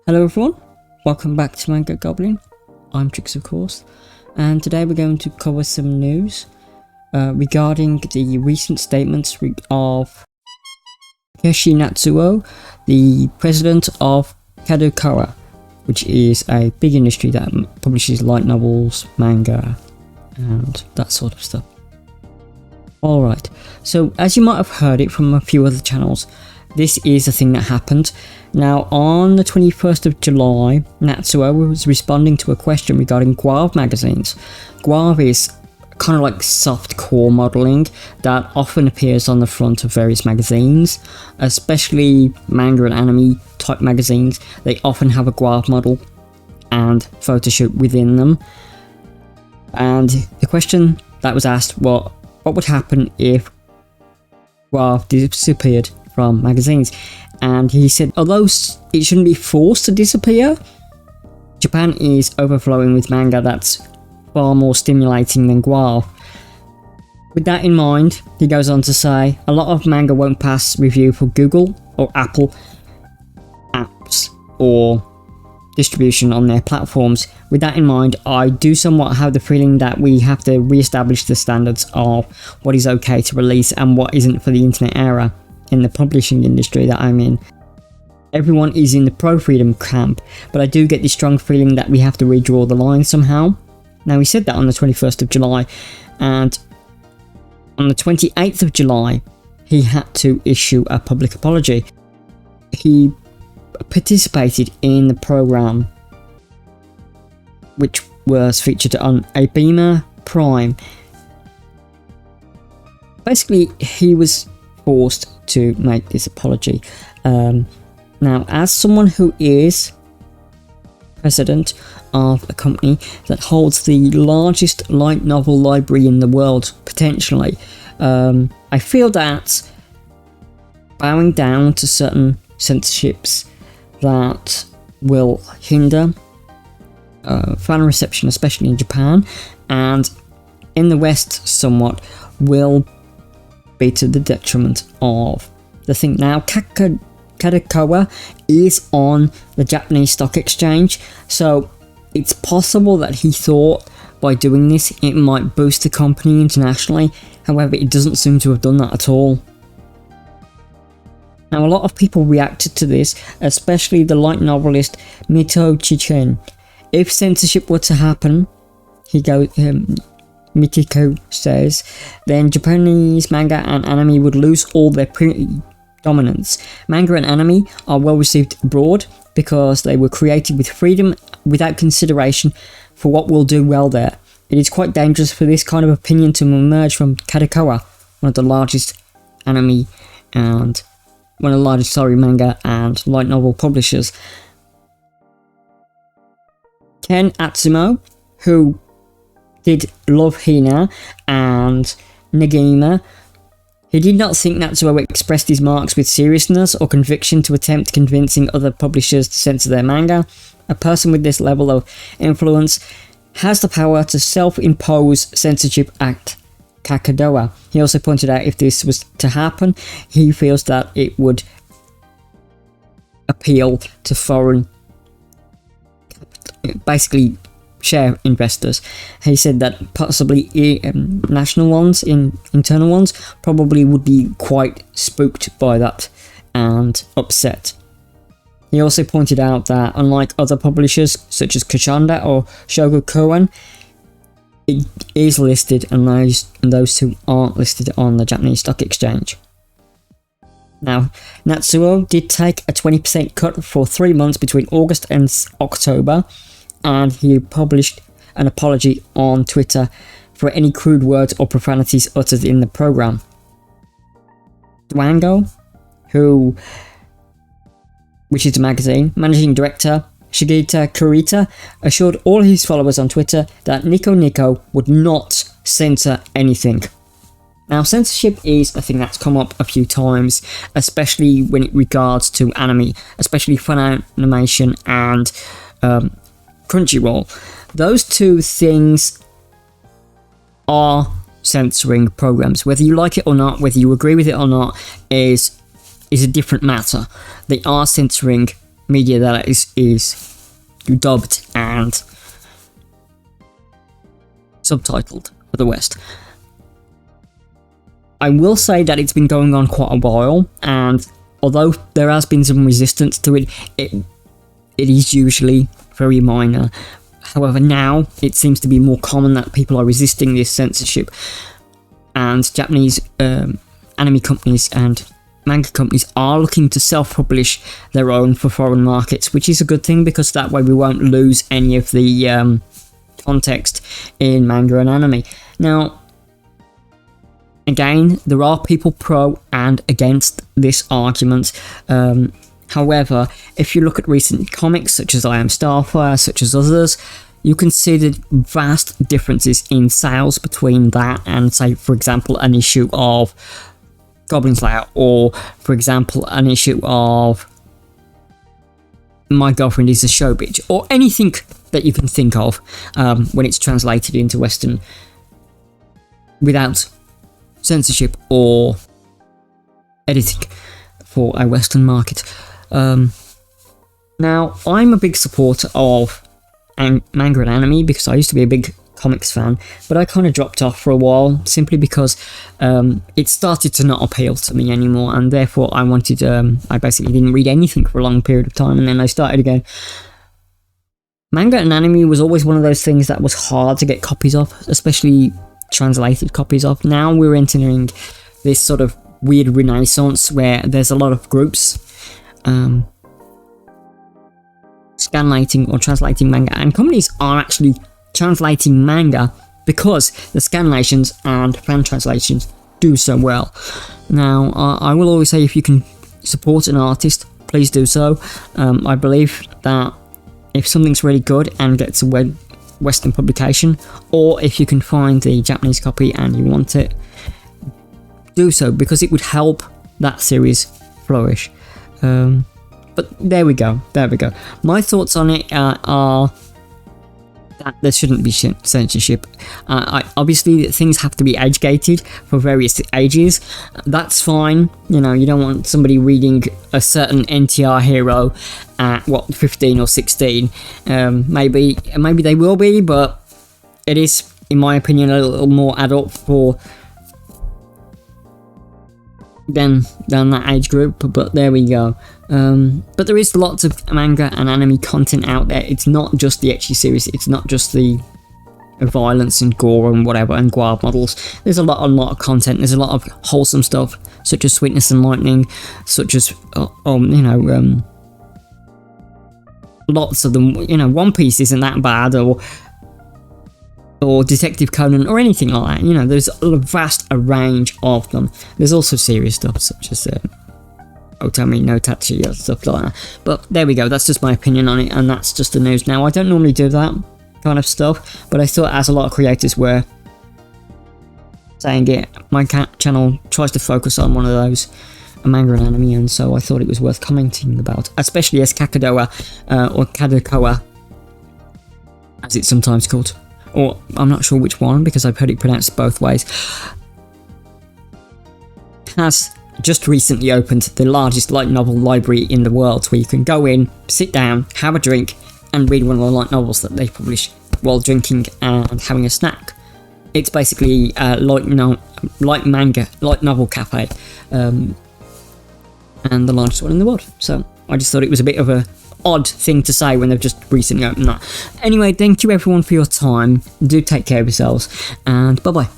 Hello everyone, welcome back to Manga Goblin. I'm Trix of course, and today we're going to cover some news regarding the recent statements of Keshi Natsuo, the president of Kadokowa, which is a big industry that publishes light novels, manga, and that sort of stuff. Alright, so as you might have heard it from a few other channels, this is a thing that happened. Now, on the 21st of July, Natsuo was responding to a question regarding Guave magazines. Guave is kind of like soft-core modelling that often appears on the front of various magazines, especially manga and anime type magazines. They often have a Guave model and photo shoot within them. And the question that was asked was, what would happen if Guave disappeared from magazines? And he said, although it shouldn't be forced to disappear, Japan is overflowing with manga that's far more stimulating than Guave. With that in mind, he goes on to say, a lot of manga won't pass review for Google or Apple apps or distribution on their platforms. With that in mind, I do somewhat have the feeling that we have to re-establish the standards of what is okay to release and what isn't for the internet era. In the publishing industry that I'm in, everyone is in the pro-freedom camp, but I do get the strong feeling that we have to redraw the line somehow. Now, he said that on the 21st of July, and on the 28th of July, he had to issue a public apology. He participated in the program, which was featured on Abema Prime. Basically, he was forced to make this apology. Now, as someone who is president of a company that holds the largest light novel library in the world, potentially, I feel that bowing down to certain censorships that will hinder fan reception, especially in Japan, and in the West somewhat, will be to the detriment of the thing. Now, Kadokowa is on the Japanese stock exchange, so it's possible that he thought by doing this it might boost the company internationally. However, it doesn't seem to have done that at all. Now, a lot of people reacted to this, especially the light novelist Mito Chichen. If censorship were to happen, Mitiko says, then Japanese manga and anime would lose all their predominance. Manga and anime are well received abroad because they were created with freedom without consideration for what will do well there. It is quite dangerous for this kind of opinion to emerge from Kadokowa, one of the largest manga and light novel publishers. Ken Atsumo, who did Love Hina and Negima, he did not think Natsuo expressed his marks with seriousness or conviction to attempt convincing other publishers to censor their manga. A person with this level of influence has the power to self-impose censorship at Kadokowa. He also pointed out if this was to happen, he feels that it would appeal to foreign, basically share investors. He said that possibly national ones, internal ones, probably would be quite spooked by that and upset. He also pointed out that unlike other publishers such as Koshanda or Shogakukan, it is listed, and those who aren't listed on the Japanese stock exchange. Now, Natsuo did take a 20% cut for 3 months between August and October, and he published an apology on Twitter for any crude words or profanities uttered in the program. Dwango, which is the magazine, managing director Shigeta Kurita, assured all his followers on Twitter that Nico Nico would not censor anything. Now, censorship is a thing that's come up a few times, especially when it regards to anime, especially Funimation and Crunchyroll. Those two things are censoring programs. Whether you like it or not, whether you agree with it or not, is a different matter. They are censoring media that is dubbed and subtitled for the West. I will say that it's been going on quite a while, and although there has been some resistance to it, it is usually very minor. However, now it seems to be more common that people are resisting this censorship, and Japanese anime companies and manga companies are looking to self-publish their own for foreign markets, which is a good thing because that way we won't lose any of the context in manga and anime. Now, again, there are people pro and against this argument. However, if you look at recent comics such as I Am Starfire, such as others, you can see the vast differences in sales between that and, say, for example, an issue of Goblin Slayer, or, for example, an issue of My Girlfriend is a Show Bitch, or anything that you can think of when it's translated into Western without censorship or editing for a Western market. Now, I'm a big supporter of manga and anime because I used to be a big comics fan, but I kind of dropped off for a while simply because it started to not appeal to me anymore, and therefore I wanted, I basically didn't read anything for a long period of time, and then I started again. Manga and anime was always one of those things that was hard to get copies of, especially translated copies of. Now we're entering this sort of weird renaissance where there's a lot of groups scanlating or translating manga, and companies are actually translating manga because the scanlations and fan translations do so well. Now, I will always say if you can support an artist, please do so. I believe that if something's really good and gets a Western publication, or if you can find the Japanese copy and you want it, do so, because it would help that series flourish. But there we go. My thoughts on it are that there shouldn't be censorship. Obviously, things have to be age-gated for various ages. That's fine. You know, you don't want somebody reading a certain NTR hero at, 15 or 16. Maybe they will be, but it is, in my opinion, a little more adult for than that age group, but there we go. But there is lots of manga and anime content out there. It's not just the ecchi series, it's not just the violence and gore and whatever and guard models. There's a lot of content. There's a lot of wholesome stuff, such as Sweetness and Lightning, such as lots of them. One Piece isn't that bad, or Detective Conan, or anything like that. There's a vast range of them. There's also serious stuff, such as Otami no Tachi, or stuff like that. But there we go, that's just my opinion on it, and that's just the news. Now, I don't normally do that kind of stuff, but I thought, as a lot of creators were saying it, my channel tries to focus on one of those, a manga and anime, and so I thought it was worth commenting about, especially as Kadokowa, or Kadokowa, as it's sometimes called. Or, I'm not sure which one, because I've heard it pronounced both ways, has just recently opened the largest light novel library in the world, where you can go in, sit down, have a drink, and read one of the light novels that they publish while drinking and having a snack. It's basically a light novel cafe, and the largest one in the world. So I just thought it was a bit of a odd thing to say when they've just recently opened that. Anyway, thank you everyone for your time. Do take care of yourselves, and bye bye.